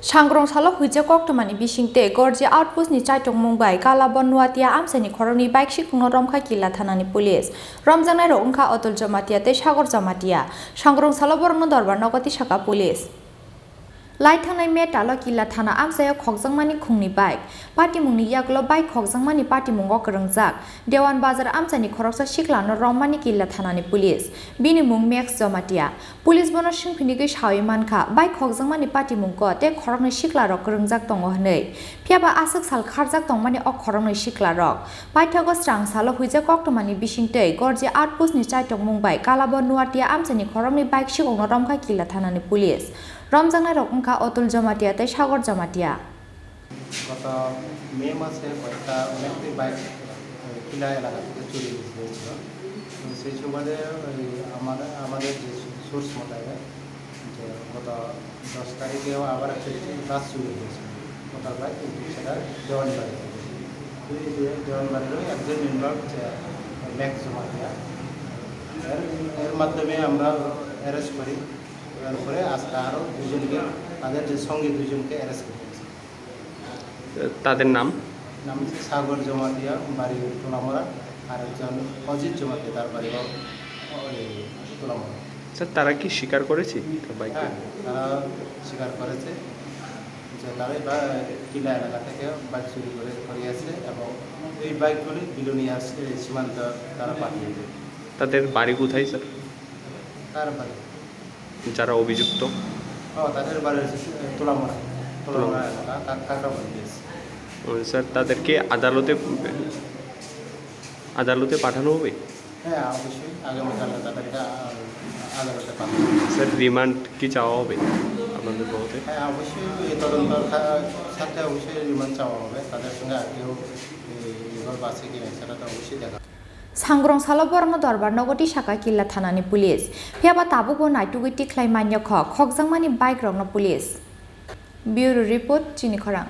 सांग्रं सालो हुइजे कक्टमानि बिसिंते गरजे आउटपोस्टनि चाइटं मुंबाइ कालाबन नुवातिया आमसानि खरंनि बाइक सिकुंनो रमखा किला थानानि पुलिस रमजांनाय रंखा अतुल जमातिया ते सागर जमातिया सांग्रं सालो बरंनो दरबार नगति साका पुलिस लाइट थांनाय मे तालो किला थाना आमसायाव खगजांमानि खुंनि बाइक पाटिमुंनि यागलो बाइक खगजांमानि पाटिमुंगो करंजाक देवान बाजार आमसानि खरकसा सिख्लानो रममानि किला थानानि पुलिस बिनि मुं मेक्स जमातिया पुलिस बनो सिंफिनिगै सावै मानखा बाइक खगजांमानि पाटिमुंगो ते खरंनि सिख्ला रक करंजाक दङ हनै फियाबा आसक साल खारजाक दंमानि अ खरंनि सिख्ला रक पाइथागो स्रां सालो हुइजे कक्टमानि बिसिंतै गरजे आउटपोस्टनि चाइटं मुंबाइ कालाबन नुवातिया आमसानि खरंनि बाइक सिगाङाव रमखा किला थानानि पुलिस रमजांनाय रकमखा अतुल जमातिया ते सागर जमातिया গত মে মাসে কয়েকটা অনেকটি বাইক কিলা এলাকা থেকে চুরি হয়েছিল সেই সুবাদে আমাদের যে সোর্স মোতাবেক যে গত 10 তারিখেও আবার একটা বাস চুরি হয়েছিল ওটার বাইক কিন্তু সেটা দেওয়ানবাড়ি দেওয়ানবাড়িরও একজন ইনভলভ যে ম্যাক্স জমাতিয়া এর মাধ্যমে আমরা অ্যারেস্ট করি এরপরে আজকে আরও দুজনকে তাদের যে সঙ্গে দুজনকে অ্যারেস্ট করি তাদের নাম হচ্ছে সাগর জমাতিয়া বাড়ি তোলামরা আর একজন অজিত জমাতিয়া তার বাড়ি তোলামরা স্যার তারা কি স্বীকার করেছে হ্যাঁ তারা স্বীকার করেছে যে তারাই কিলা এলাকা থেকে বাইক চুরি করে করিয়েছে এবং এই বাইকগুলি বিলোনিয়া সীমান্ত তারা পাঠিয়েছে তাদের বাড়ি কোথায় স্যার তার বাড়ি যারা অভিযুক্ত তাদের বাড়ি হচ্ছে তোলামরা এলাকা কাকড়াবাড়ি দিয়েছে স্যার তাদেরকে আদালতে পাঠানো হবে হ্যাঁ অবশ্যই আগামীকাল তাদেরকে আদালতে পাঠানো স্যার রিমান্ড কি চাওয়া হবে আপনাদের বলতে হ্যাঁ অবশ্যই এই তদন্তর সাথে অবশ্যই রিমান্ড চাওয়া হবে তাদের সঙ্গে আর কেউ ইনভলভ আছে কিনা সেটা তো অবশ্যই দেখা सांग्रं सालो बरंनो दरबार नगति साका किला थानानि पुलिस फियाबा ताबुगो नाइटुगै तिख्लाय मान्य खगजांमानि बाइक रंनो पुलिस ब्यूरो रिपोर्ट चिनि खरां।